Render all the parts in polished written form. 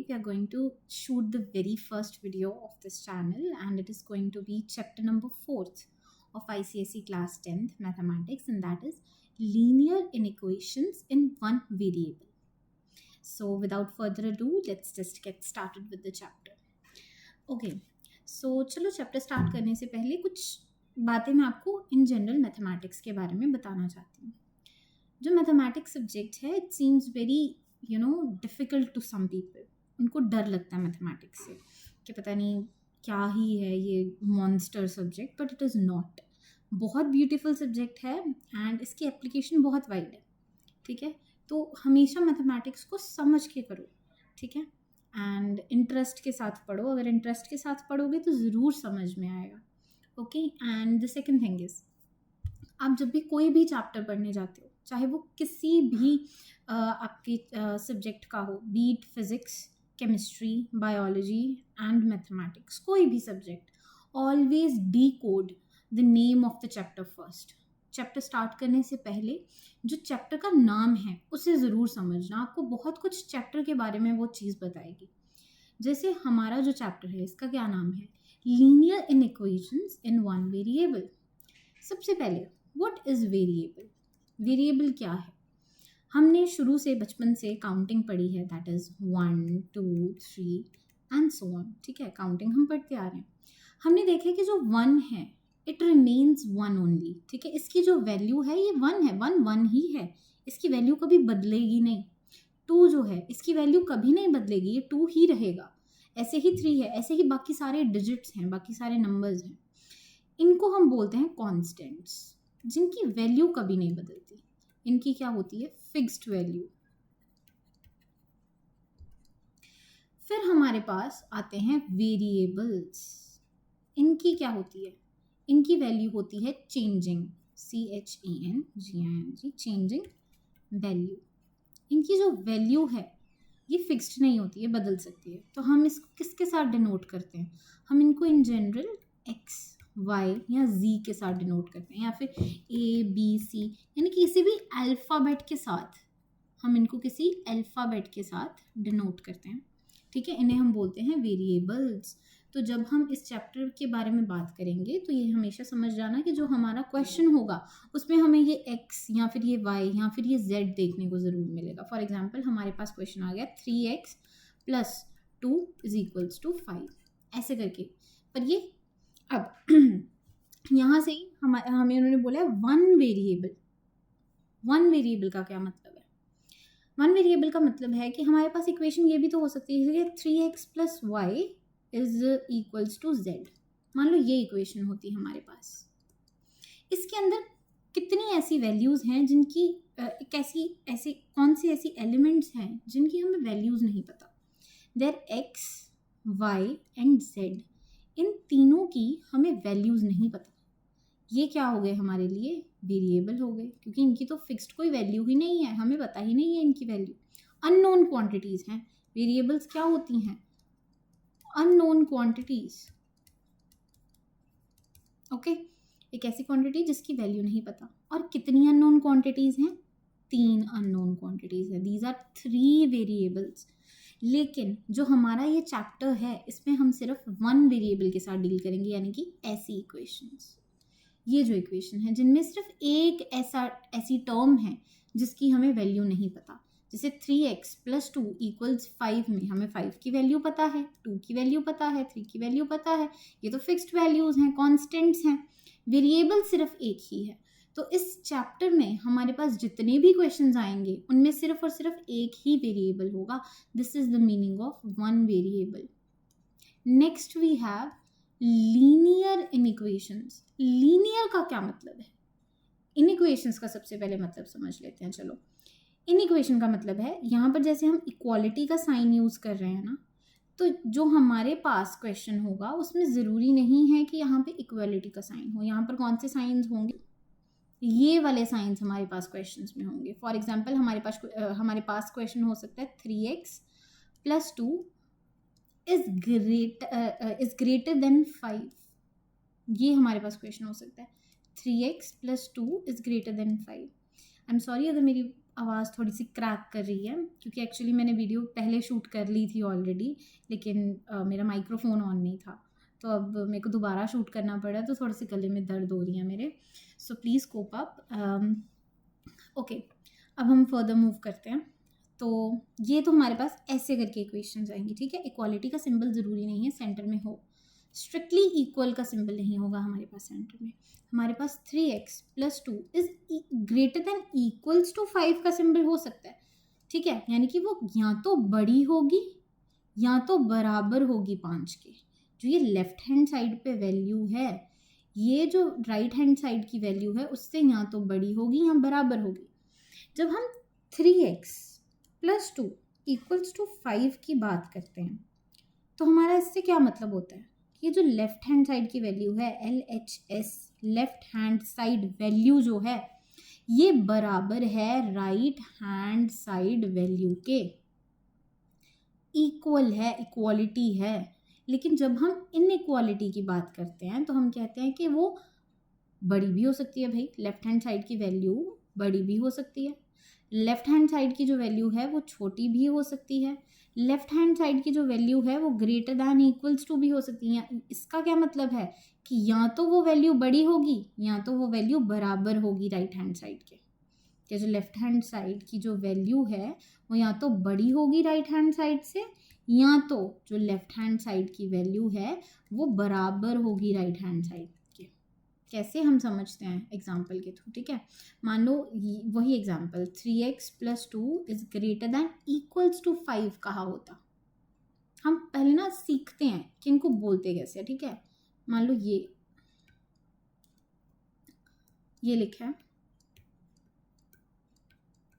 We are going to shoot the very first video of this channel, and it is going to be chapter number 4th of ICSE class 10th mathematics, and that is linear inequations in one variable. So without further ado, let's just get started with the chapter. Okay, so चलो chapter start करने से पहले कुछ बातें मैं आपको in general mathematics के बारे में बताना चाहती हूँ. जो मैथमेटिक्स सब्जेक्ट है, it seems very difficult to some people. उनको डर लगता है मैथमेटिक्स से कि पता नहीं क्या ही है ये monster subject, but it is not. बहुत ब्यूटीफुल सब्जेक्ट है एंड इसकी एप्लीकेशन बहुत वाइड है. ठीक है, तो हमेशा मैथमेटिक्स को समझ के करो. ठीक है, एंड इंटरेस्ट के साथ पढ़ो. अगर इंटरेस्ट के साथ पढ़ोगे तो ज़रूर समझ में आएगा. Okay, and the second thing is, आप जब भी कोई भी चैप्टर पढ़ने जाते हो, चाहे वो किसी भी आपके सब्जेक्ट का हो, be it physics, chemistry, biology and mathematics, कोई भी subject, always decode the name of the chapter first. Chapter start करने से पहले जो चैप्टर का नाम है उसे ज़रूर समझना. आपको बहुत कुछ चैप्टर के बारे में वो चीज़ बताएगी. जैसे हमारा जो चैप्टर है, इसका क्या नाम है? Linear inequations in one variable. सबसे पहले व्हाट इज़ वेरिएबल? वेरिएबल क्या है? हमने शुरू से बचपन से काउंटिंग पढ़ी है, that is 1 2 3 and so on. ठीक है, काउंटिंग हम पढ़ते आ रहे हैं. हमने देखा कि जो 1 है इट रिमेन्स 1 ओनली. ठीक है, इसकी जो वैल्यू है ये 1 है. 1 ही है, इसकी वैल्यू कभी बदलेगी नहीं. 2 जो है इसकी वैल्यू कभी नहीं बदलेगी, ये 2 ही रहेगा. ऐसे ही 3 है, ऐसे ही बाकी सारे डिजिट्स हैं, बाकी सारे नंबर्स हैं. इनको हम बोलते हैं कॉन्स्टेंट्स, जिनकी वैल्यू कभी नहीं बदलती. इनकी क्या होती है? Fixed value. फिर हमारे पास आते हैं वेरिएबल्स. इनकी क्या होती है? इनकी वैल्यू होती है चेंजिंग, CHENGING, चेंजिंग वैल्यू. इनकी जो वैल्यू है ये फिक्स्ड नहीं होती है, बदल सकती है. तो हम इसको किसके साथ डिनोट करते हैं? हम इनको इन जनरल x, y या z के साथ डिनोट करते हैं, या फिर a b c, यानी कि किसी भी अल्फ़ाबेट के साथ. हम इनको किसी अल्फ़ाबेट के साथ डिनोट करते हैं. ठीक है, इन्हें हम बोलते हैं वेरिएबल्स. तो जब हम इस चैप्टर के बारे में बात करेंगे तो ये हमेशा समझ जाना कि जो हमारा क्वेश्चन होगा उसमें हमें ये x या फिर ये y या फिर ये z देखने को ज़रूर मिलेगा. फॉर एग्जांपल हमारे पास क्वेश्चन आ गया 3x + 2 = 5, ऐसे करके. पर ये अब यहाँ से ही हमें उन्होंने बोला है वन वेरिएबल. वन वेरिएबल का क्या मतलब है? वन वेरिएबल का मतलब है कि हमारे पास इक्वेशन ये भी तो हो सकती है कि 3x + y = z. मान लो ये इक्वेशन होती है हमारे पास. इसके अंदर कितनी ऐसी वैल्यूज़ हैं जिनकी ऐसी कौन सी ऐसी एलिमेंट्स हैं जिनकी हमें वैल्यूज़ नहीं पता. There x, y and z, इन तीनों की हमें वैल्यूज़ नहीं पता. ये क्या हो गए हमारे लिए? वेरिएबल हो गए, क्योंकि इनकी तो फिक्स्ड कोई वैल्यू ही नहीं है, हमें पता ही नहीं है इनकी वैल्यू. अननोन क्वांटिटीज़ हैं. वेरिएबल्स क्या होती हैं? Unknown quantities. ओके, एक ऐसी क्वांटिटी जिसकी वैल्यू नहीं पता. और कितनी अननोन क्वांटिटीज़ हैं? 3 अननोन क्वांटिटीज़ हैं. These are 3 variables. लेकिन जो हमारा ये चैप्टर है इसमें हम सिर्फ वन वेरिएबल के साथ डील करेंगे, यानी कि ऐसी इक्वेशंस. ये जो इक्वेशन है जिनमें सिर्फ एक ऐसी टर्म है जिसकी हमें वैल्यू नहीं पता. जैसे 3x + 2 = 5 में हमें 5 की वैल्यू पता है, 2 की वैल्यू पता है, 3 की वैल्यू पता है. ये तो फिक्स्ड वैल्यूज़ हैं, कॉन्स्टेंट्स हैं. वेरिएबल सिर्फ एक ही है. तो इस चैप्टर में हमारे पास जितने भी क्वेश्चंस आएंगे उनमें सिर्फ और सिर्फ एक ही वेरिएबल होगा. This is the meaning of one variable. Next we have linear inequations. Linear का क्या मतलब है? इनइक्वेशंस का सबसे पहले मतलब समझ लेते हैं. चलो, इनइक्वेशन का मतलब है, यहाँ पर जैसे हम इक्वालिटी का साइन यूज़ कर रहे हैं ना, तो जो हमारे पास क्वेश्चन होगा उसमें ज़रूरी नहीं है कि यहाँ पे इक्वालिटी का साइन हो. यहाँ पर कौन से साइंस होंगे? ये वाले साइंस हमारे पास क्वेश्चंस में होंगे. फॉर एग्जांपल हमारे पास क्वेश्चन हो सकता है 3x + 2 is greater than 5. ये हमारे पास क्वेश्चन हो सकता है. 3x + 2 is greater than 5. I am sorry अगर मेरी आवाज़ थोड़ी सी क्रैक कर रही है, क्योंकि एक्चुअली मैंने वीडियो पहले शूट कर ली थी ऑलरेडी, लेकिन मेरा माइक्रोफोन ऑन नहीं था, तो अब मेरे को दोबारा शूट करना पड़ा, तो थोड़े से गले में दर्द हो रही है मेरे। So please cope up. Okay, अब हम फर्दर मूव करते हैं। तो ये तो हमारे पास ऐसे करके इक्वेशंस आएंगी, ठीक है। इक्वालिटी का सिंबल ज़रूरी नहीं है सेंटर में हो, स्ट्रिक्टली इक्वल का सिंबल नहीं होगा हमारे पास सेंटर में। हमारे पास 3x + 2 is greater than equals to 5 का सिंबल हो सकता है, ठीक है। यानी कि वो या तो बड़ी होगी या तो बराबर होगी 5 के। जो ये लेफ्ट हैंड साइड पे वैल्यू है, ये जो राइट हैंड साइड की वैल्यू है, उससे या तो बड़ी होगी या बराबर होगी। जब हम 3x + 2 = 5 की बात करते हैं, तो हमारा इससे क्या मतलब होता है? ये जो लेफ्ट हैंड साइड की वैल्यू है, LHS left hand side value जो है, ये बराबर है राइट हैंड साइड वैल्यू के, इक्वल है, इक्वालिटी है। लेकिन जब हम इनइक्वालिटी की बात करते हैं, तो हम कहते हैं कि वो बड़ी भी हो सकती है। भाई, लेफ्ट हैंड साइड की वैल्यू बड़ी भी हो सकती है, लेफ्ट हैंड साइड की जो वैल्यू है वो छोटी भी हो सकती है, लेफ्ट हैंड साइड की जो वैल्यू है वो ग्रेटर दैन इक्वल्स टू भी हो सकती है। इसका क्या मतलब है कि या तो वो वैल्यू बड़ी होगी या तो वो वैल्यू बराबर होगी राइट हैंड साइड के। कि जो लेफ्ट हैंड साइड की जो वैल्यू है वो या तो बड़ी होगी राइट हैंड साइड से, या तो जो लेफ्ट हैंड साइड की वैल्यू है वो बराबर होगी राइट हैंड साइड के। कैसे हम समझते हैं? एग्जाम्पल के थ्रू, ठीक है। मान लो वही example 3x + 2 is greater than equals to 5 कहा होता। हम पहले ना सीखते हैं कि इनको बोलते कैसे है, ठीक है। मान लो ये लिखा है,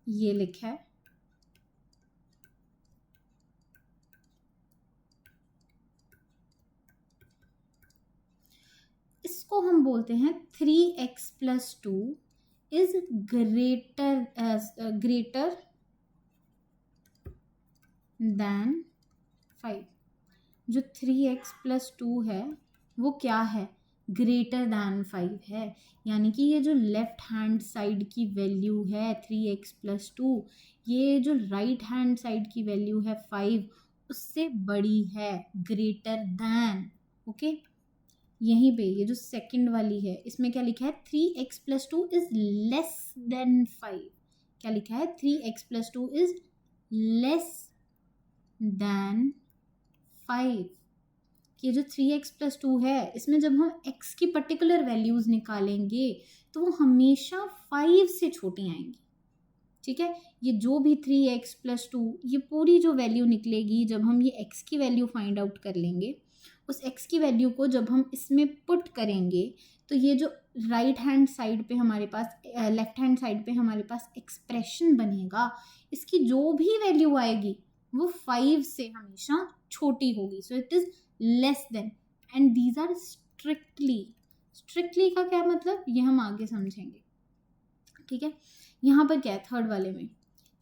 ये लिखा है, इसको हम बोलते हैं 3x + 2 इज ग्रेटर दैन 5। जो 3x + 2 है वो क्या है? ग्रेटर दैन 5 है। यानी कि ये जो लेफ्ट हैंड साइड की वैल्यू है 3x + 2, ये जो राइट हैंड साइड की वैल्यू है 5, उससे बड़ी है, ग्रेटर दैन। ओके, यहीं पे ये जो सेकंड वाली है, इसमें क्या लिखा है? 3x + 2 is less then 5। क्या लिखा है? 3x + 2 is less then 5। ये जो 3x + 2 है, इसमें जब हम x की पर्टिकुलर वैल्यूज निकालेंगे तो वो हमेशा 5 से छोटी आएंगी, ठीक है। ये जो भी 3x + 2, ये पूरी जो वैल्यू निकलेगी, जब हम ये x की वैल्यू फाइंड आउट कर लेंगे, उस x की वैल्यू को जब हम इसमें पुट करेंगे, तो ये जो राइट हैंड साइड पे हमारे पास, लेफ्ट हैंड साइड पे हमारे पास एक्सप्रेशन बनेगा, इसकी जो भी वैल्यू आएगी वो 5 से हमेशा छोटी होगी। So it is less than, and these are strictly. Strictly का क्या मतलब, ये हम आगे समझेंगे, ठीक है। यहाँ पर क्या है? थर्ड वाले में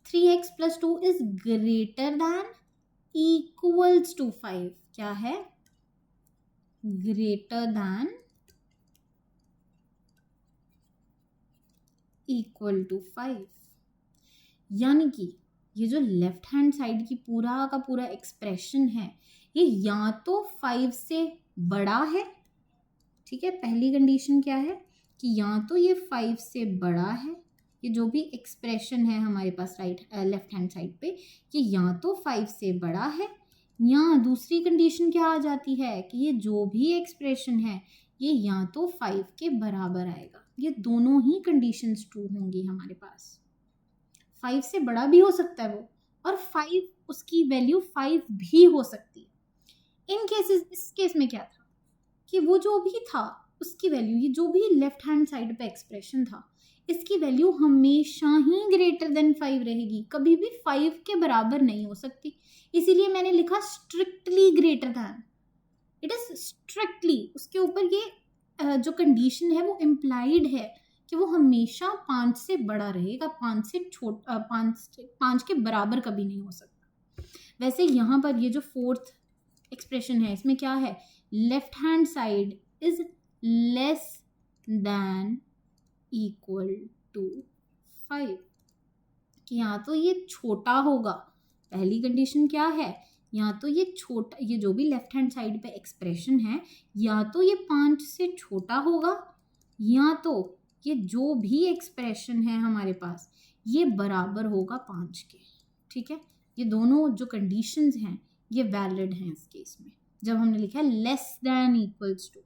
3x + 2 is greater than equals to 5। क्या है? Greater than equal to 5। यानी कि ये जो लेफ्ट हैंड साइड की पूरा का पूरा एक्सप्रेशन है, ये या तो 5 से बड़ा है, ठीक है। पहली कंडीशन क्या है कि या तो ये 5 से बड़ा है, ये जो भी एक्सप्रेशन है हमारे पास लेफ्ट हैंड साइड पे, ये या तो 5 से बड़ा है, या दूसरी कंडीशन क्या आ जाती है कि ये जो भी एक्सप्रेशन है ये या तो 5 के बराबर आएगा। ये दोनों ही कंडीशंस ट्रू होंगी हमारे पास। 5 से बड़ा भी हो सकता है वो, और 5 उसकी वैल्यू 5 भी हो सकती है। इन केसेस, इस केस में क्या था कि वो जो भी था उसकी वैल्यू, ये जो भी लेफ्ट हैंड साइड पे एक्सप्रेशन था, इसकी वैल्यू हमेशा ही ग्रेटर देन 5 रहेगी, कभी भी 5 के बराबर नहीं हो सकती। इसीलिए मैंने लिखा strictly greater than. It is strictly, उसके ऊपर ये जो कंडीशन है वो इम्प्लाइड है कि वो हमेशा 5 से बड़ा रहेगा, 5 के बराबर कभी नहीं हो सकता। वैसे यहाँ पर ये जो फोर्थ एक्सप्रेशन है, इसमें क्या है? Left hand side is less than equal to 5। कि या तो ये छोटा होगा, पहली कंडीशन क्या है, या तो ये छोटा, ये जो भी लेफ्ट हैंड साइड पे एक्सप्रेशन है या तो ये 5 से छोटा होगा या तो ये जो भी एक्सप्रेशन है हमारे पास ये बराबर होगा 5 के। ठीक है, ये दोनों जो कंडीशंस हैं ये वैलिड हैं इस केस में, जब हमने लिखा है लेस देन इक्वल्स टू।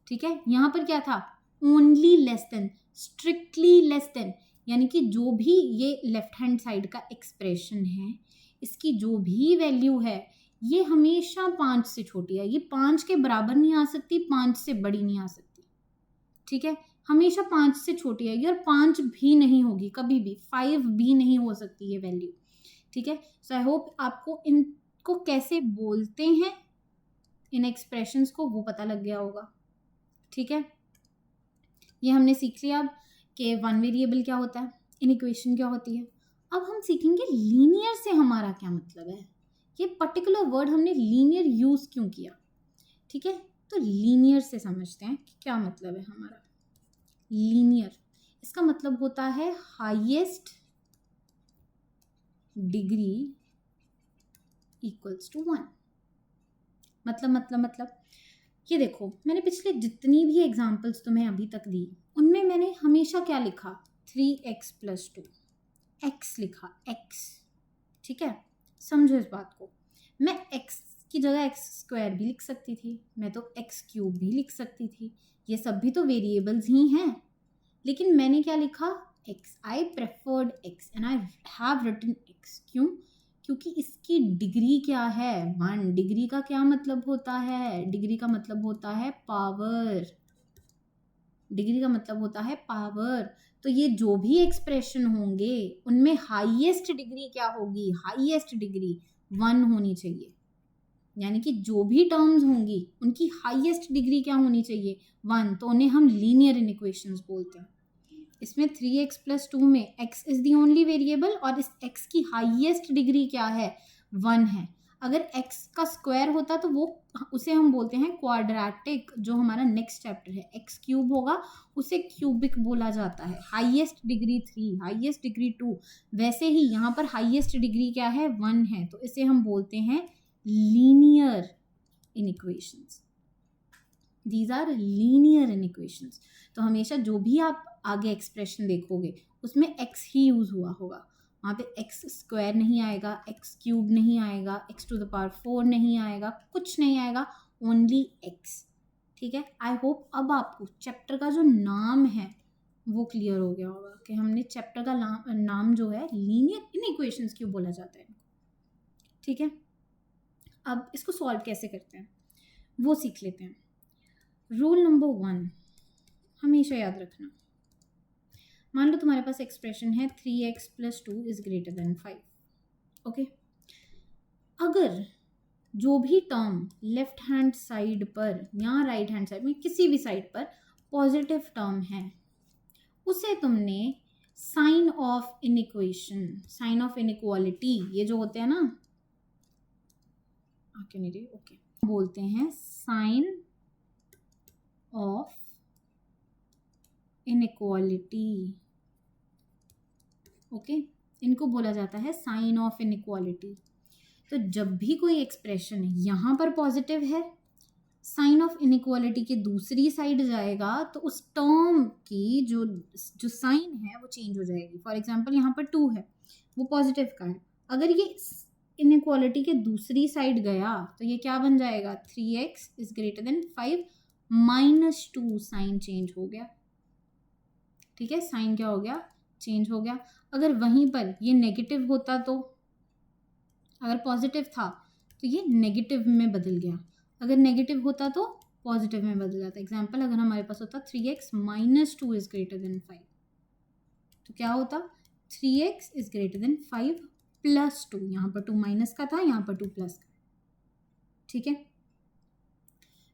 ठीक है, यहाँ पर क्या था, only less than, strictly less than, यानी कि जो भी ये लेफ्ट हैंड साइड का एक्सप्रेशन है इसकी जो भी वैल्यू है ये हमेशा 5 से छोटी है, ये 5 के बराबर नहीं आ सकती, 5 से बड़ी नहीं आ सकती। ठीक है, हमेशा 5 से छोटी आएगी और 5 भी नहीं होगी कभी भी, 5 भी नहीं हो सकती ये वैल्यू। ठीक है, सो आई होप आपको इनको कैसे बोलते हैं इन एक्सप्रेशंस को वो पता लग गया होगा। ठीक है, ये हमने सीख लिया अब कि वन वेरिएबल क्या होता है, इनइक्वेशन क्या होती है। अब हम सीखेंगे लीनियर से हमारा क्या मतलब है, ये पर्टिकुलर वर्ड हमने लीनियर यूज क्यों किया। ठीक है, तो लीनियर से समझते हैं कि क्या मतलब है हमारा। लीनियर, इसका मतलब होता है हाईएस्ट डिग्री इक्वल्स टू 1। मतलब ये देखो, मैंने पिछले जितनी भी एग्जाम्पल्स तुम्हें अभी तक दी उनमें मैंने हमेशा क्या लिखा, 3x + 2, x लिखा, x। ठीक है, समझो इस बात को, मैं x की जगह x² भी लिख सकती थी, मैं तो x³ भी लिख सकती थी, ये सब भी तो वेरिएबल्स ही हैं, लेकिन मैंने क्या लिखा, x। I preferred x and I have written x। क्यों, क्योंकि इसकी डिग्री क्या है, 1। डिग्री का क्या मतलब होता है, डिग्री का मतलब होता है पावर, डिग्री का मतलब होता है पावर। तो ये जो भी एक्सप्रेशन होंगे उनमें हाईएस्ट डिग्री क्या होगी, हाईएस्ट डिग्री 1 होनी चाहिए, यानी कि जो भी टर्म्स होंगी उनकी हाईएस्ट डिग्री क्या होनी चाहिए, 1। तो उन्हें हम लीनियर इनइक्वेशंस बोलते हैं। इसमें 3x + 2 में x is the only variable और इस x की हाईएस्ट डिग्री क्या है, 1 है। अगर x का स्क्वायर होता तो वो उसे हम बोलते हैं क्वाड्रेटिक, जो हमारा नेक्स्ट चैप्टर है, x³ होगा उसे क्यूबिक बोला जाता है। हाईएस्ट डिग्री 3, हाईएस्ट डिग्री 2, वैसे ही यहाँ पर हाईएस्ट डिग्री क्या है, 1 है, तो इसे हम बोलते हैं linear inequations. These are linear inequations. तो हमेशा जो भी आप आगे एक्सप्रेशन देखोगे उसमें x ही यूज हुआ होगा, वहाँ पे x² नहीं आएगा, x³ नहीं आएगा, x⁴ नहीं आएगा, कुछ नहीं आएगा, ओनली x। ठीक है, आई होप अब आपको चैप्टर का जो नाम है वो क्लियर हो गया होगा कि हमने चैप्टर का नाम जो है लीनियर इनइक्वेशंस क्यों बोला जाता है। ठीक है, अब इसको सॉल्व कैसे करते हैं वो सीख लेते हैं। रूल नंबर 1 हमेशा याद रखना, मान लो तुम्हारे पास एक्सप्रेशन है 3x + 2 > 5। ओके, अगर जो भी टर्म लेफ्ट हैंड साइड पर या राइट हैंड साइड में किसी भी साइड पर पॉजिटिव टर्म है उसे तुमने sign of inequation, sign of inequality, ये जो होते हैं ना, क्यों नहीं रही, ओके, बोलते हैं साइन ऑफ इनइक्वालिटी। ओके, इनको बोला जाता है साइन ऑफ इनइक्वालिटी। तो जब भी कोई एक्सप्रेशन यहाँ पर पॉजिटिव है, साइन ऑफ इनइक्वालिटी के दूसरी साइड जाएगा तो उस टर्म की जो साइन है वो चेंज हो जाएगी। फॉर एग्जांपल यहाँ पर 2 है, वो पॉजिटिव का है, अगर ये इनइक्वालिटी के दूसरी साइड गया तो ये क्या बन जाएगा, 3x > 5 - 2, साइन चेंज हो गया। ठीक है, साइन क्या हो गया, चेंज हो गया। अगर वहीं पर ये नेगेटिव होता तो, अगर पॉजिटिव था तो ये नेगेटिव में बदल गया, अगर नेगेटिव होता तो पॉजिटिव में बदल जाता। एग्जाम्पल, अगर हमारे पास होता 3x - 2 > 5, तो क्या होता, 3x > 5 + 2, यहाँ पर 2 माइनस का था, यहाँ पर 2 प्लस का। ठीक है,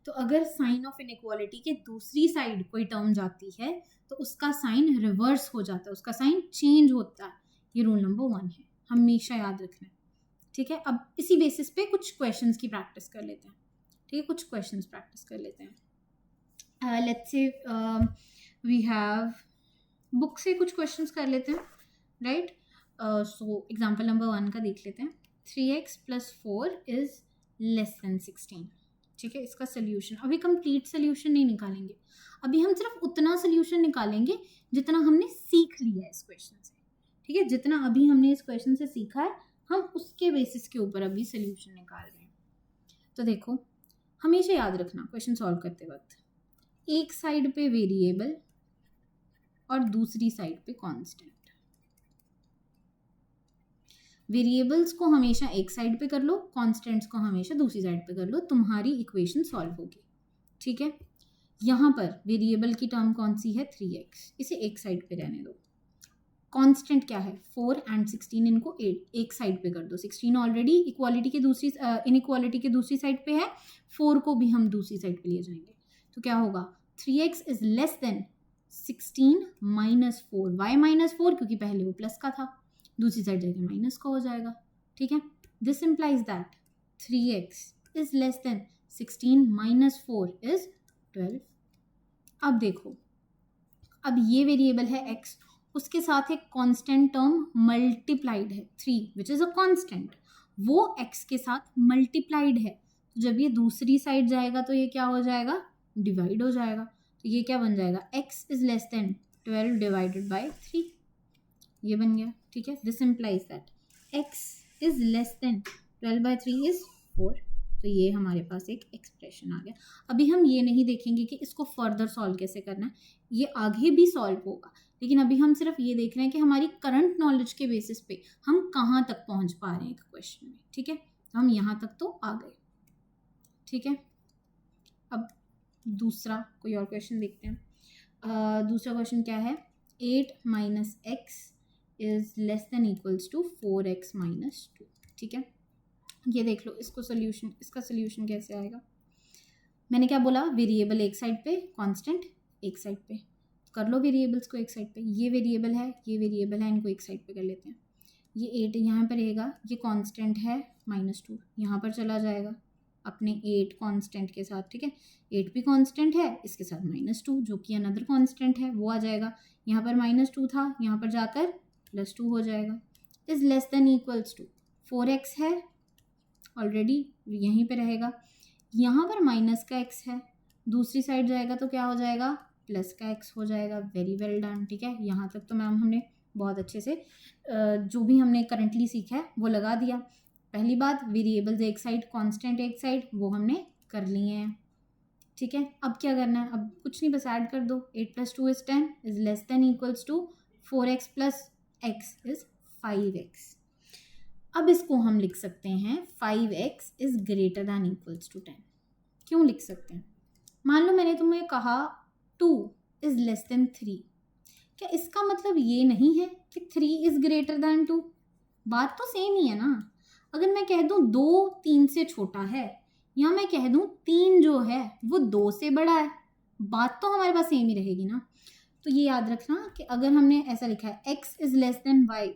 तो अगर साइन ऑफ इनइक्वालिटी के दूसरी साइड कोई टर्म जाती है तो उसका साइन रिवर्स हो जाता है, उसका साइन चेंज होता है। ये रूल नंबर 1 है, हमेशा याद रखना है। ठीक है, अब इसी बेसिस पे कुछ क्वेश्चंस की प्रैक्टिस कर लेते हैं। ठीक है, कुछ क्वेश्चंस प्रैक्टिस कर लेते हैं। Let's say we have book से कुछ क्वेश्चंस कर लेते हैं, राइट। सो एग्जाम्पल नंबर 1 का देख लेते हैं. 3x + 4 is less than 16. ठीक है, इसका सोल्यूशन. अभी कंप्लीट सोल्यूशन नहीं निकालेंगे, अभी हम सिर्फ उतना सोल्यूशन निकालेंगे जितना हमने सीख लिया है इस क्वेश्चन से. ठीक है, जितना अभी हमने इस क्वेश्चन से सीखा है हम उसके बेसिस के ऊपर अभी सोल्यूशन निकाल रहे हैं. तो देखो, हमेशा याद रखना क्वेश्चन सॉल्व करते वक्त, एक साइड पे वेरिएबल और दूसरी साइड पे कांस्टेंट. वेरिएबल्स को हमेशा एक साइड पे कर लो, कांस्टेंट्स को हमेशा दूसरी साइड पे कर लो, तुम्हारी इक्वेशन सॉल्व होगी. ठीक है, यहाँ पर वेरिएबल की टर्म कौन सी है? 3x, इसे एक साइड पे रहने दो. कांस्टेंट क्या है? 4 एंड 16, इनको एक साइड पे कर दो. 16 ऑलरेडी इक्वालिटी के दूसरी इनइक्वालिटी के दूसरी साइड पे है, 4 को भी हम दूसरी साइड पे ले जाएंगे. तो क्या होगा? 3x is less than 16 minus 4. Why minus 4? क्योंकि पहले वो प्लस का था, दूसरी साइड जाके माइनस का हो जाएगा. ठीक है, this implies that 3x is less than 16 minus 4 is 12. अब देखो, अब ये वेरिएबल है x, उसके साथ एक कांस्टेंट टर्म मल्टीप्लाइड है 3 विच इज अ कांस्टेंट, वो x के साथ मल्टीप्लाइड है. तो जब ये दूसरी साइड जाएगा तो ये क्या हो जाएगा? डिवाइड हो जाएगा. तो ये क्या बन जाएगा? x is less then 12 divided by 3. ये बन गया. ठीक है, this implies that x is less then 12/3 is 4. तो ये हमारे पास एक एक्सप्रेशन आ गया. अभी हम ये नहीं देखेंगे कि इसको फर्दर सॉल्व कैसे करना है, ये आगे भी सॉल्व होगा, लेकिन अभी हम सिर्फ ये देख रहे हैं कि हमारी करंट नॉलेज के बेसिस पे हम कहाँ तक पहुँच पा रहे हैं एक क्वेश्चन में. ठीक है, तो हम यहाँ तक तो आ गए. ठीक है, अब दूसरा कोई और क्वेश्चन देखते हैं. दूसरा क्वेश्चन क्या है? 8 minus x is less than equals to 4x minus 2. ठीक है, ये देख लो, इसको सोल्यूशन, इसका सोल्यूशन कैसे आएगा? मैंने क्या बोला? वेरिएबल एक साइड पे, कांस्टेंट एक साइड पे. कर लो वेरिएबल्स को एक साइड पे. ये वेरिएबल है, ये वेरिएबल है, इनको एक साइड पे कर लेते हैं. ये 8 यहाँ पर रहेगा, ये कांस्टेंट है -2, यहाँ पर चला जाएगा अपने 8 कांस्टेंट के साथ. ठीक है, 8 भी कांस्टेंट है, इसके साथ -2 जो कि अनदर कांस्टेंट है वो आ जाएगा. यहाँ पर -2 था, यहाँ पर जाकर +2 हो जाएगा. Is less than equals to 4x है, ऑलरेडी यहीं पे रहेगा. यहाँ पर माइनस का x है, दूसरी साइड जाएगा तो क्या हो जाएगा? प्लस का x हो जाएगा. Very well done. ठीक है, यहाँ तक तो मैम हमने बहुत अच्छे से जो भी हमने करंटली सीखा है वो लगा दिया. पहली बात, वेरिएबल्स एक साइड, कांस्टेंट एक साइड, वो हमने कर लिए हैं. ठीक है, अब क्या करना है? अब कुछ नहीं, बस ऐड कर दो. 8 + 2 is 10 is less than equals to 4x + x is 5x. अब इसको हम लिख सकते हैं 5x is greater than equals to 10. क्यों लिख सकते हैं? मान लो मैंने तुम्हें कहा 2 इज लेस देन 3, क्या इसका मतलब ये नहीं है कि 3 इज ग्रेटर दैन 2? बात तो सेम ही है ना. अगर मैं कह दूं 2 3 से छोटा है, या मैं कह दूं 3 जो है वो 2 से बड़ा है, बात तो हमारे पास सेम ही रहेगी ना. तो ये याद रखना कि अगर हमने ऐसा लिखा है x is less than y,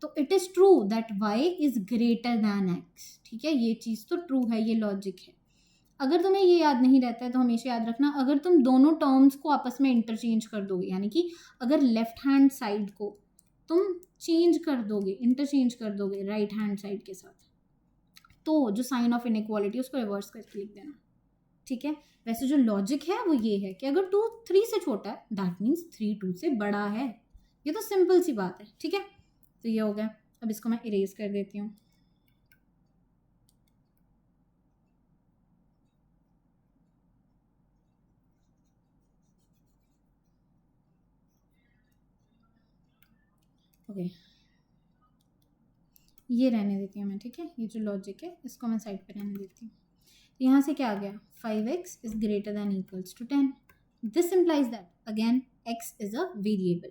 तो it is true that y is greater then x. ठीक है, ये चीज़ तो ट्रू है, ये लॉजिक है. अगर तुम्हें ये याद नहीं रहता है तो हमेशा याद रखना, अगर तुम दोनों टर्म्स को आपस में इंटरचेंज कर दोगे, यानी कि अगर लेफ्ट हैंड साइड को तुम चेंज कर दोगे, इंटरचेंज कर दोगे राइट हैंड साइड के साथ, तो जो साइन ऑफ इनइक्वालिटी उसको रिवर्स करके लिख देना. ठीक है, वैसे जो लॉजिक है वो ये है कि अगर 2 3 से छोटा है दैट मीन्स 3 2 से बड़ा है. ये तो सिंपल सी बात है. ठीक है, तो ये हो गया. अब इसको मैं इरेज कर देती हूँ. ओके, ये रहने देती हूँ मैं. ठीक है, ये जो लॉजिक है इसको मैं साइड पे रहने देती हूँ. तो यहाँ से क्या आ गया? 5x is greater than equals to 10. This implies that again x is a variable.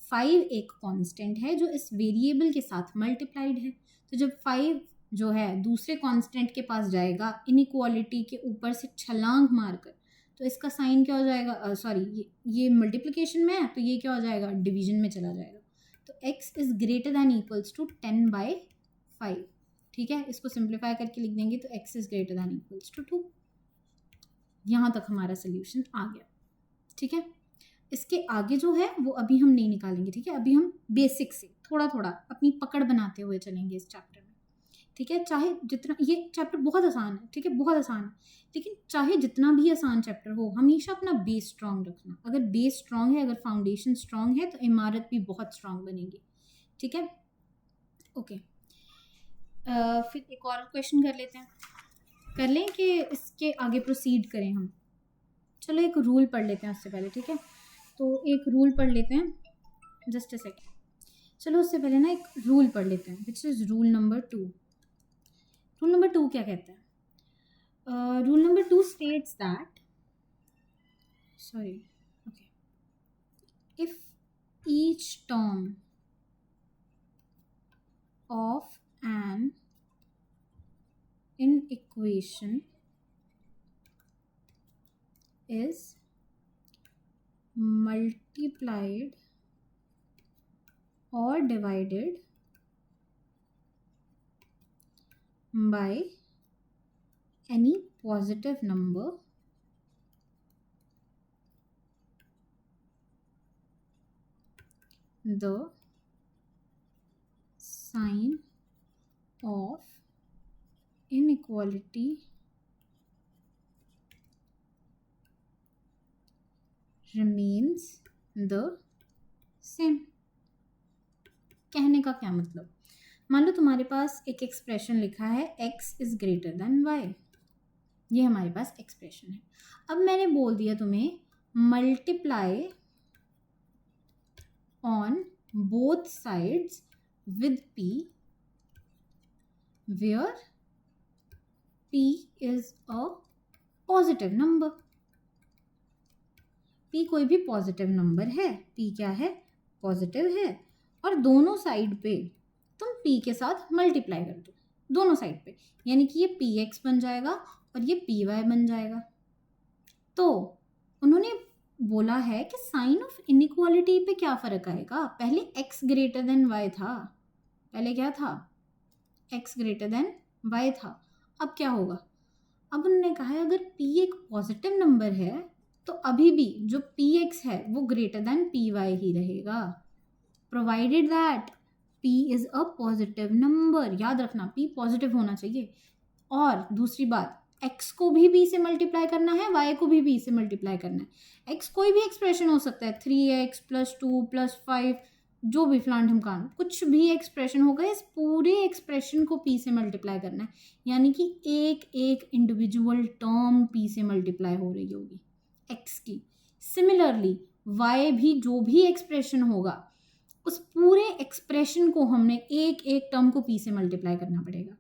5 एक कांस्टेंट है जो इस वेरिएबल के साथ मल्टीप्लाइड है. तो जब 5 जो है दूसरे कांस्टेंट के पास जाएगा इनइक्वालिटी के ऊपर से छलांग मारकर, तो इसका साइन क्या हो जाएगा? सॉरी, ये मल्टीप्लिकेशन में है तो ये क्या हो जाएगा? डिवीजन में चला जाएगा. तो x is greater than equals to 10/5. ठीक है, इसको सिंप्लीफाई करके लिख देंगे तो x is greater than equals to 2. यहाँ तक हमारा सोल्यूशन आ गया. ठीक है, इसके आगे जो है वो अभी हम नहीं निकालेंगे, ठीक है। अभी हम बेसिक से थोड़ा थोड़ा अपनी पकड़ बनाते हुए चलेंगे इस चैप्टर में, ठीक है। चाहे जितना, ये चैप्टर बहुत आसान है, ठीक है, बहुत आसान है, लेकिन चाहे जितना भी आसान चैप्टर हो, हमेशा अपना बेस स्ट्रांग रखना। अगर बेस स्ट्रांग है, अगर फाउंडेशन स्ट्रांग है, तो इमारत भी बहुत स्ट्रांग बनेगी, ठीक है। ओके, फिर एक और क्वेश्चन कर लेते हैं, कर लें कि इसके आगे प्रोसीड करें हम। चलो एक रूल पढ़ लेते हैं उससे पहले, ठीक है। तो एक रूल पढ़ लेते हैं, जस्ट अ सेकेंड। चलो उससे पहले ना एक रूल पढ़ लेते हैं, which is rule number 2। Rule number 2 क्या कहता है? Rule number 2 states that, sorry, okay, if each term of an equation is multiplied or divided by any positive number, the sign of inequality remains the same। कहने का क्या मतलब? मान लो तुम्हारे पास एक एक्सप्रेशन लिखा है x is greater than y, ये हमारे पास एक्सप्रेशन है। अब मैंने बोल दिया तुम्हें multiply on both sides with p, where p is a positive number। p कोई भी पॉजिटिव नंबर है, p क्या है? पॉजिटिव है। और दोनों साइड पे तुम p के साथ मल्टीप्लाई कर दो, दोनों साइड पे, यानी कि ये px बन जाएगा और ये py बन जाएगा। तो उन्होंने बोला है कि साइन ऑफ इनइक्वालिटी पे क्या फ़र्क आएगा? पहले x ग्रेटर देन y था, पहले क्या था? x ग्रेटर देन y था। अब क्या होगा? अब उन्होंने कहा है अगर p एक पॉजिटिव नंबर है तो अभी भी जो px है वो ग्रेटर देन py ही रहेगा, provided that p is a positive number. याद रखना, p पॉजिटिव होना चाहिए। और दूसरी बात, x को भी b से मल्टीप्लाई करना है, y को भी b से मल्टीप्लाई करना है। x कोई भी एक्सप्रेशन हो सकता है, 3x + 2 + 5, जो भी फलान ढमकान, कुछ भी एक्सप्रेशन होगा, इस पूरे एक्सप्रेशन को p से मल्टीप्लाई करना है, यानी कि एक एक इंडिविजुअल टर्म p से मल्टीप्लाई हो रही होगी x की। सिमिलरली y भी जो भी एक्सप्रेशन होगा, उस पूरे एक्सप्रेशन को हमने एक एक टर्म को p से मल्टीप्लाई करना पड़ेगा।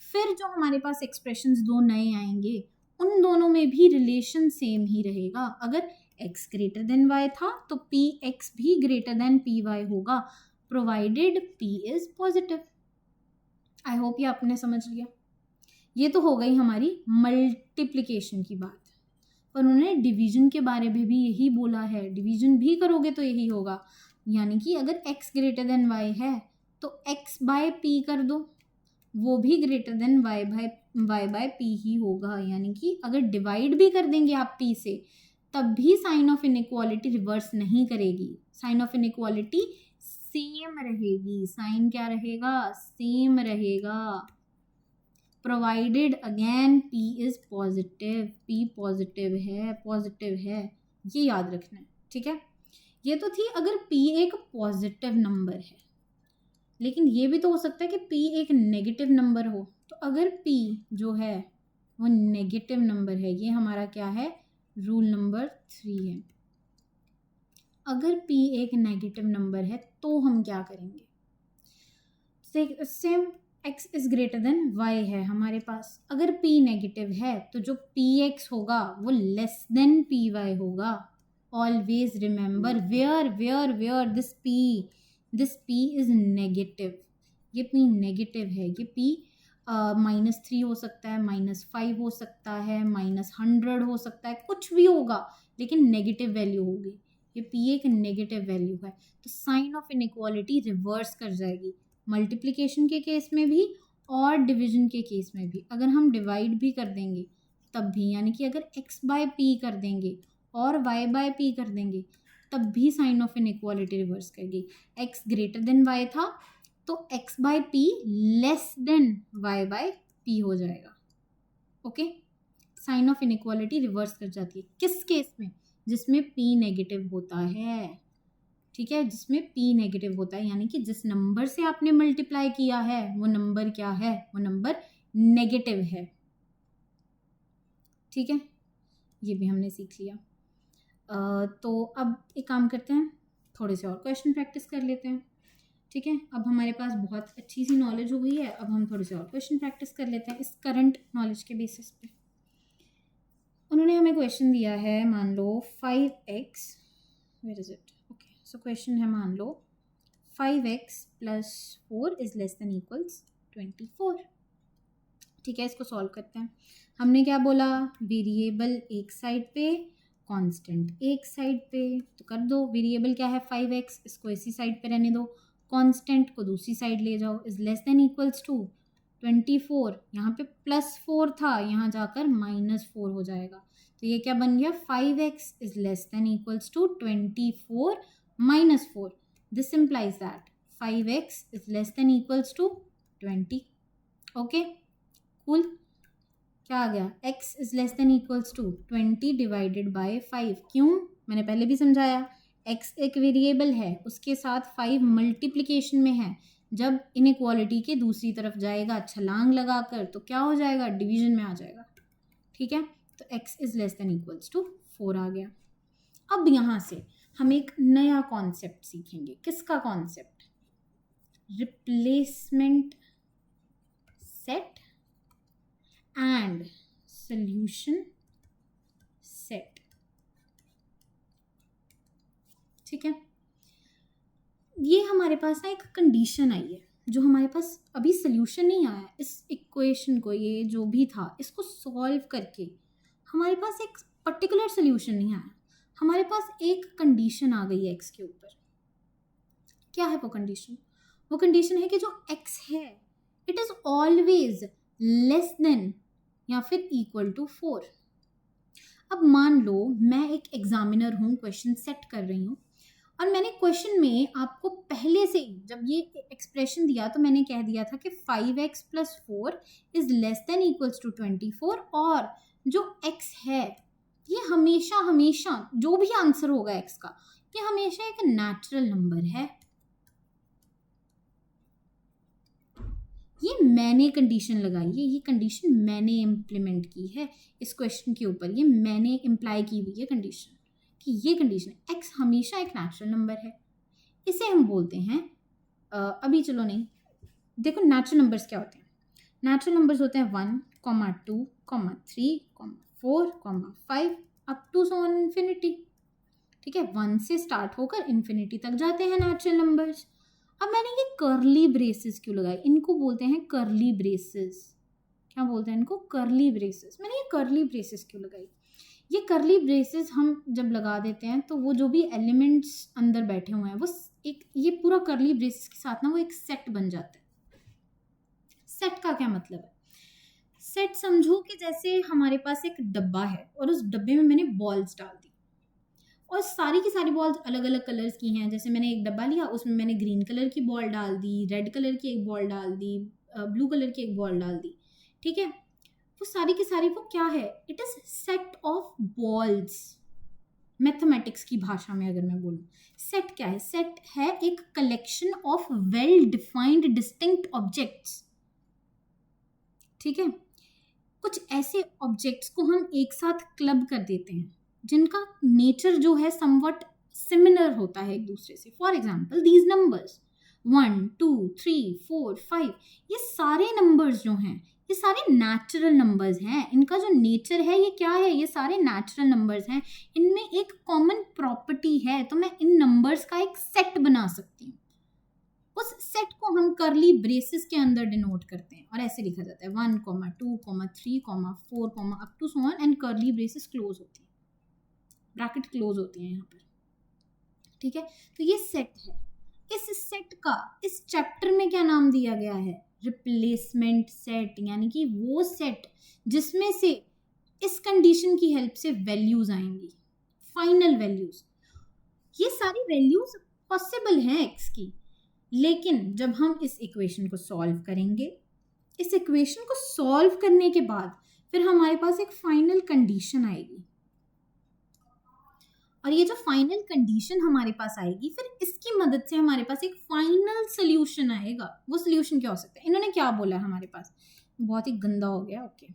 फिर जो हमारे पास एक्सप्रेशंस दो नए आएंगे, उन दोनों में भी रिलेशन सेम ही रहेगा। अगर x ग्रेटर देन y था तो px भी ग्रेटर देन py होगा, provided p is positive. I hope ये आपने समझ लिया। ये तो हो गई हमारी मल्टीप्लिकेशन की बात, पर उन्होंने डिवीजन के बारे में भी यही बोला है। डिवीजन भी करोगे तो यही होगा, यानी कि अगर x ग्रेटर देन y है तो x बाय p कर दो, वो भी greater than y by p ही होगा। यानी कि अगर डिवाइड भी कर देंगे आप p से, तब भी साइन ऑफ इनइक्वालिटी रिवर्स नहीं करेगी, साइन ऑफ इनइक्वालिटी सेम रहेगी। साइन क्या रहेगा? सेम रहेगा, provided again p is positive, p positive है, पॉजिटिव है, ये याद रखना है, ठीक है। ये तो थी अगर p एक पॉजिटिव नंबर है, लेकिन ये भी तो हो सकता है कि p एक नेगेटिव नंबर हो। तो अगर p जो है वो नेगेटिव नंबर है, ये हमारा क्या है? रूल नंबर 3 है। अगर p एक नेगेटिव नंबर है तो हम क्या करेंगे? Same x is greater than y है हमारे पास, अगर p नेगेटिव है तो जो px होगा वो लेस देन py होगा। Always remember where this p is negative, ये p नेगेटिव है, ये p -3 हो सकता है, -5 हो सकता है, -100 हो सकता है, कुछ भी होगा, लेकिन नेगेटिव वैल्यू होगी। ये p एक नेगेटिव वैल्यू है, तो साइन ऑफ इनइक्वालिटी रिवर्स कर जाएगी, मल्टीप्लिकेशन के केस में भी और डिवीजन के केस में भी। अगर हम डिवाइड भी कर देंगे तब भी, यानी कि अगर x बाय p कर देंगे और y बाय p कर देंगे, तब भी साइन ऑफ इनइक्वालिटी रिवर्स करेगी। x ग्रेटर देन y था तो x by p less than y by p हो जाएगा। Okay, sign of inequality reverse कर जाती है। किस केस में? जिसमें p नेगेटिव होता है, ठीक है, जिसमें p नेगेटिव होता है, यानी कि जिस नंबर से आपने मल्टीप्लाई किया है वो नंबर क्या है? वो नंबर नेगेटिव है। ठीक है, ये भी हमने सीख लिया। तो अब एक काम करते हैं, थोड़े से और क्वेश्चन प्रैक्टिस कर लेते हैं। ठीक है, अब हमारे पास बहुत अच्छी सी नॉलेज हो गई है, अब हम थोड़े से और क्वेश्चन प्रैक्टिस कर लेते हैं इस करंट नॉलेज के बेसिस पे। उन्होंने हमें क्वेश्चन दिया है, मान लो 5x, where is it, okay, so question है, मान लो 5x + 4 is less than equals 24। ठीक है, इसको सॉल्व करते हैं। हमने क्या बोला? वेरिएबल एक साइड पे, कांस्टेंट एक साइड पे, तो कर दो। वेरिएबल क्या है? 5x, इसको इसी साइड पे रहने दो, कांस्टेंट को दूसरी साइड ले जाओ। Is less than equals to 24, यहाँ पे +4 था, यहाँ जाकर -4 हो जाएगा। तो ये क्या बन गया? 5x is less than equals to 24 - 4। This implies that 5x is less than equals to 20। Okay, cool. क्या आ गया? x is less than equals to 20 divided by 5। क्यों? मैंने पहले भी समझाया, x एक वेरिएबल है, उसके साथ 5 मल्टीप्लिकेशन में है। जब इनइक्वालिटी के दूसरी तरफ जाएगा छलांग लगाकर तो क्या हो जाएगा? डिवीजन में आ जाएगा। ठीक है, तो x is less than equals to 4 आ गया। अब यहाँ से हम एक नया कॉन्सेप्ट सीखेंगे। किसका concept? Replacement set and solution set. ठीक है, ये हमारे पास ना एक कंडीशन आई है, जो हमारे पास अभी सॉल्यूशन नहीं आया। इस इक्वेशन को, ये जो भी था, इसको सॉल्व करके हमारे पास एक पर्टिकुलर सॉल्यूशन नहीं आया, हमारे पास एक कंडीशन आ गई है x के ऊपर। क्या है वो कंडीशन? वो कंडीशन है कि जो x है it is always less than या फिर इक्वल टू 4। अब मान लो मैं एक एग्जामिनर हूँ, क्वेश्चन सेट कर रही हूँ, और मैंने क्वेश्चन में आपको पहले से जब ये एक्सप्रेशन दिया तो मैंने कह दिया था कि 5x + 4 is less than equals to 24, और जो x है ये हमेशा हमेशा जो भी आंसर होगा x का, ये हमेशा एक नेचुरल नंबर है। ये मैंने कंडीशन लगाई है, ये कंडीशन मैंने इम्प्लीमेंट की है इस क्वेश्चन के ऊपर, ये मैंने इम्प्लाई की हुई है कंडीशन कि ये कंडीशन x हमेशा एक नेचुरल नंबर है। इसे हम बोलते हैं अभी चलो नहीं, देखो नेचुरल नंबर्स क्या होते हैं। नेचुरल नंबर्स होते हैं 1, 2, 3, 4, 5 up to so on infinity. ठीक है, 1 से स्टार्ट होकर इन्फिनिटी तक जाते हैं नेचुरल नंबर्स। अब मैंने ये कर्ली ब्रेसेस क्यों लगाई? इनको बोलते हैं कर्ली ब्रेसेस। क्या बोलते हैं इनको? Curly braces. मैंने ये कर्ली ब्रेसेस क्यों लगाई? ये कर्ली ब्रेसेस हम जब लगा देते हैं तो वो जो भी एलिमेंट्स अंदर बैठे हुए हैं वो एक, ये पूरा कर्ली ब्रेसेस के साथ ना वो एक सेट बन जाता है। सेट का क्या मतलब है? सेट समझो कि जैसे हमारे पास एक डब्बा है और उस डब्बे में मैंने बॉल्स डाल दी, और सारी की सारी बॉल्स अलग अलग कलर्स की हैं। जैसे मैंने एक डब्बा लिया, उसमें मैंने ग्रीन कलर की बॉल डाल दी, रेड कलर की एक बॉल डाल दी, ब्लू कलर की एक बॉल डाल दी। ठीक है, वो सारी की सारी वो क्या है? It is set of balls. Mathematics की भाषा में अगर मैं बोलूँ, सेट क्या है? सेट है एक collection of well defined distinct objects. ठीक है, कुछ ऐसे ऑब्जेक्ट्स को हम एक साथ क्लब कर देते हैं जिनका नेचर जो है समवट सिमिलर होता है एक दूसरे से। फॉर एग्जाम्पल दीज नंबर्स 1, 2, 3, 4, 5, ये सारे नंबर्स जो हैं ये सारे नेचुरल नंबर्स हैं। इनका जो नेचर है ये क्या है? ये सारे नेचुरल नंबर्स हैं, इनमें एक कॉमन प्रॉपर्टी है, तो मैं इन नंबर्स का एक सेट बना सकती हूँ। उस सेट को हम कर्ली ब्रेसेस के अंदर डिनोट करते हैं और ऐसे लिखा जाता है 1, 2, 3, 4, up to so on, and curly braces close होती है, ब्रैकेट क्लोज होती है यहाँ पर। ठीक है, तो ये सेट है। इस सेट का इस चैप्टर में क्या नाम दिया गया है? रिप्लेसमेंट सेट, यानी कि वो सेट जिसमें से इस कंडीशन की हेल्प से वैल्यूज आएंगी, फाइनल वैल्यूज। ये सारी वैल्यूज पॉसिबल हैं एक्स की, लेकिन जब हम इस इक्वेशन को सॉल्व करेंगे, इस इक्वेशन को सॉल्व करने के बाद फिर हमारे पास एक फाइनल कंडीशन आएगी, और ये जो फाइनल कंडीशन हमारे पास आएगी फिर इसकी मदद से हमारे पास एक फाइनल सोल्यूशन आएगा। वो सोल्यूशन क्या हो सकता है? इन्होंने क्या बोला है हमारे पास, बहुत ही गंदा हो गया। Okay,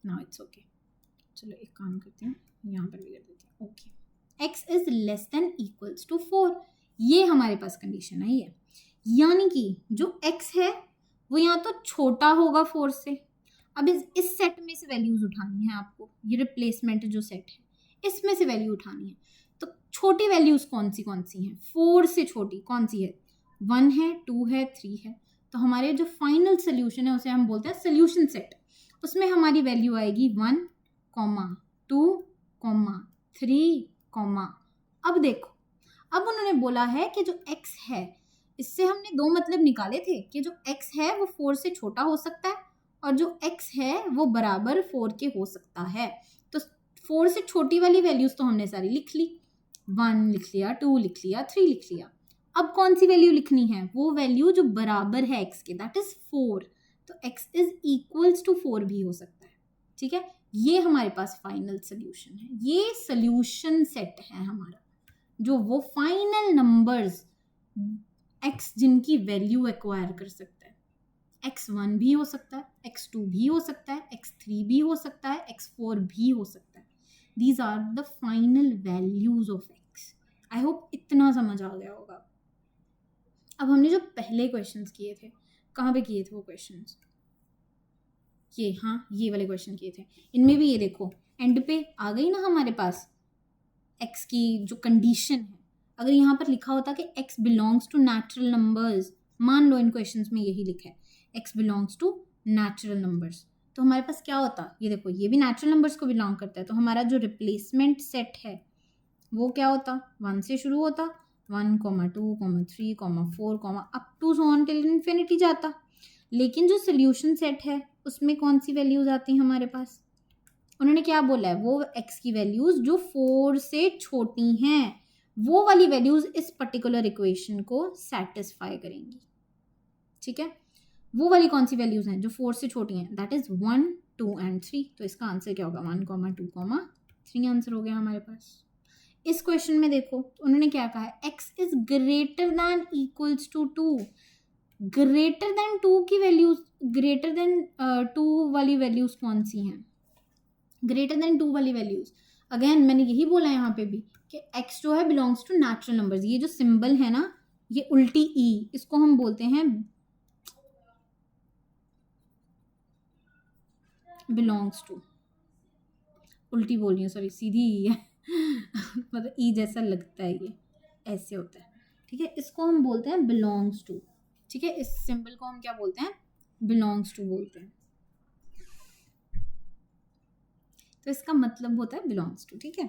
now it's okay. चलो एक काम करते हैं, यहाँ पर भी कर देते हैं। Okay, x is less than equals to 4, ये हमारे पास कंडीशन आई है। यानी कि जो x है वो यहाँ तो छोटा होगा 4 से। अब इस सेट में से वैल्यूज उठानी है आपको, ये रिप्लेसमेंट जो सेट है इसमें से वैल्यू उठानी है। तो छोटी वैल्यूज कौन सी हैं? 4 से छोटी कौन सी है? 1 है, 2 है, 3 है। तो हमारे जो फाइनल सोल्यूशन है उसे हम बोलते हैं सोल्यूशन सेट। उसमें हमारी वैल्यू आएगी 1, 2, 3, अब देखो, अब उन्होंने बोला है कि जो x है, इससे हमने दो मतलब निकाले थे कि जो x है वो 4 से छोटा हो सकता है और जो x है वो बराबर 4 के हो सकता है। तो 4 से छोटी वाली वैल्यूज तो हमने सारी लिख ली, 1 लिख लिया, 2 लिख लिया, 3 लिख लिया। अब कौन सी वैल्यू लिखनी है? वो वैल्यू जो बराबर है x के, दैट इज 4। तो x इज इक्वल्स टू 4 भी हो सकता है। ठीक है, ये हमारे पास फाइनल सोल्यूशन है। ये सोल्यूशन सेट है हमारा, जो वो फाइनल नंबर्स x जिनकी वैल्यू एक्वायर कर सकता है। x1 भी हो सकता है, x2 भी हो सकता है, x3 भी हो सकता है, x4 भी हो सकता है। These are the final values of x। I hope इतना समझ आ गया होगा। अब हमने जो पहले क्वेश्चंस किए थे, कहाँ पे किए थे वो क्वेश्चंस? ये, हाँ, ये वाले क्वेश्चन किए थे। इनमें भी ये देखो एंड पे आ गई ना हमारे पास x की जो कंडीशन है। अगर यहाँ पर लिखा होता कि x belongs to natural numbers, मान लो इन क्वेश्चंस में यही लिखा है x belongs to natural numbers, तो हमारे पास क्या होता? ये देखो, ये भी नेचुरल नंबर्स को बिलोंग करता है। तो हमारा जो रिप्लेसमेंट सेट है वो क्या होता? 1 से शुरू होता, 1, 2, 3, 4, up to so on till infinity जाता। लेकिन जो सोल्यूशन सेट है उसमें कौन सी वैल्यूज आती हैं हमारे पास? उन्होंने क्या बोला है? वो x की वैल्यूज जो 4 से छोटी हैं, वो वाली वैल्यूज इस पर्टिकुलर इक्वेशन को सेटिस्फाई करेंगी। ठीक है, वो वाली कौन सी वैल्यूज हैं जो 4 से छोटी हैं? That is 1, 2 and 3। तो इसका आंसर क्या होगा? 1, 2, 3 आंसर हो गया हमारे पास। इस क्वेश्चन में देखो उन्होंने क्या कहा है, x is greater than equals to 2। Greater than 2 की वैल्यूज, ग्रेटर देन 2 वाली वैल्यूज कौन सी हैं? ग्रेटर देन 2 वाली वैल्यूज, अगेन मैंने यही बोला है यहाँ पे भी कि x जो है बिलोंग्स टू नेचुरल नंबर्स। ये जो सिंबल है ना, ये उल्टी ई, इसको हम बोलते हैं बिलोंग्स टू, उल्टी बोल रही हूँ सॉरी, सीधी ई है मतलब ई जैसा लगता है, ये ऐसे होता है। ठीक है, इसको हम बोलते हैं बिलोंग्स टू। ठीक है, इस सिंबल को हम क्या बोलते हैं? बिलोंग्स टू बोलते हैं। तो इसका मतलब होता है बिलोंग्स टू। ठीक है,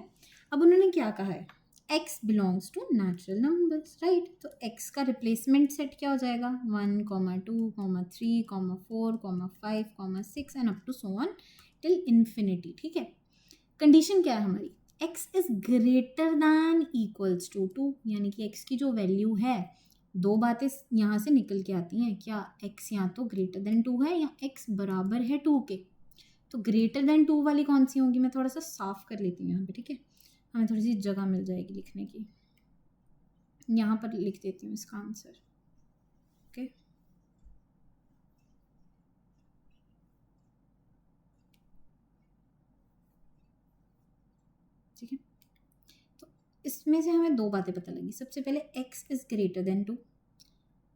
अब उन्होंने क्या कहा है? x belongs to natural numbers, right? तो x का रिप्लेसमेंट सेट क्या हो जाएगा? 1, 2, 3, 4, 5, 6 and up to so on till infinity. ठीक है, कंडीशन क्या है हमारी? x is greater than equals to 2, यानी कि x की जो वैल्यू है, दो बातें यहाँ से निकल के आती हैं। क्या x यहाँ तो ग्रेटर देन 2 है या x बराबर है 2 के? तो ग्रेटर देन 2 वाली कौन सी होंगी? मैं थोड़ा सा साफ कर लेती हूँ यहाँ पे। ठीक है, हमें थोड़ी सी जगह मिल जाएगी लिखने की। यहाँ पर लिख देती हूँ इसका आंसर। ओके, ठीक है, तो इसमें से हमें दो बातें पता लगी। सबसे पहले x इज ग्रेटर देन 2,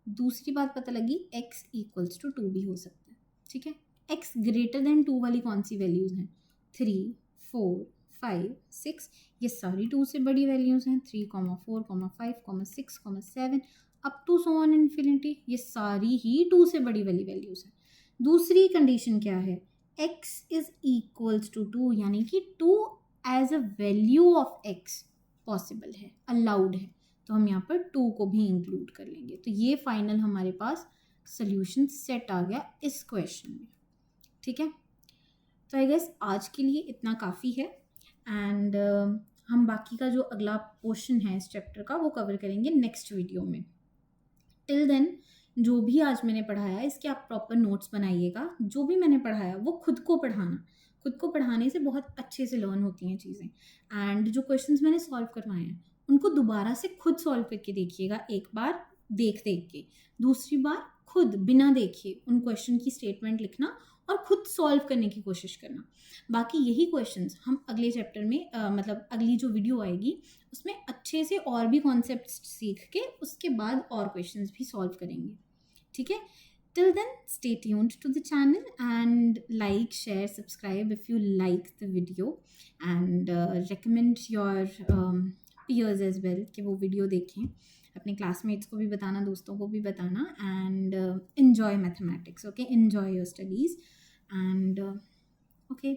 दूसरी बात पता लगी x इक्वल्स टू 2 भी हो सकता है। ठीक है, x ग्रेटर देन 2 वाली कौन सी वैल्यूज हैं? 3, 4, 5, 6, ये सारी 2 से बड़ी वैल्यूज हैं। 3, 4, 5, 6, 7 up to so on infinity, ये सारी ही 2 से बड़ी वाली वैल्यूज हैं। दूसरी कंडीशन क्या है? x इज इक्वल्स टू 2, यानी कि 2 as a value of x possible है, अलाउड है। तो हम यहाँ पर 2 को भी इंक्लूड कर लेंगे। तो ये फाइनल हमारे पास सोल्यूशन सेट आ गया इस क्वेश्चन में। ठीक है, तो आई गेस आज के लिए इतना काफ़ी है। एंड हम बाकी का जो अगला पोर्शन है इस चैप्टर का वो कवर करेंगे नेक्स्ट वीडियो में। टिल देन जो भी आज मैंने पढ़ाया इसके आप प्रॉपर नोट्स बनाइएगा। जो भी मैंने पढ़ाया वो खुद को पढ़ाना, खुद को पढ़ाने से बहुत अच्छे से लर्न होती हैं चीज़ें। एंड जो क्वेश्चंस मैंने सॉल्व करवाए हैं उनको दोबारा से खुद सॉल्व करके देखिएगा, एक बार देख देख के, दूसरी बार खुद बिना देखे उन क्वेश्चन की स्टेटमेंट लिखना और खुद सॉल्व करने की कोशिश करना। बाकी यही क्वेश्चंस हम अगले चैप्टर में मतलब अगली जो वीडियो आएगी उसमें अच्छे से और भी कॉन्सेप्ट सीख के उसके बाद और क्वेश्चंस भी सॉल्व करेंगे। ठीक है, till then stay tuned to the channel and like, share, subscribe if you like the video and recommend your peers as well कि वो वीडियो देखें, अपने क्लासमेट्स को भी बताना, दोस्तों को भी बताना। And enjoy mathematics, okay, enjoy your studies and okay,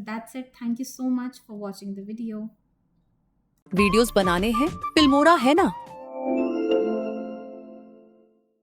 that's it. Thank you so much for watching the video. Videos बनाने हैं, फिल्मोरा है ना।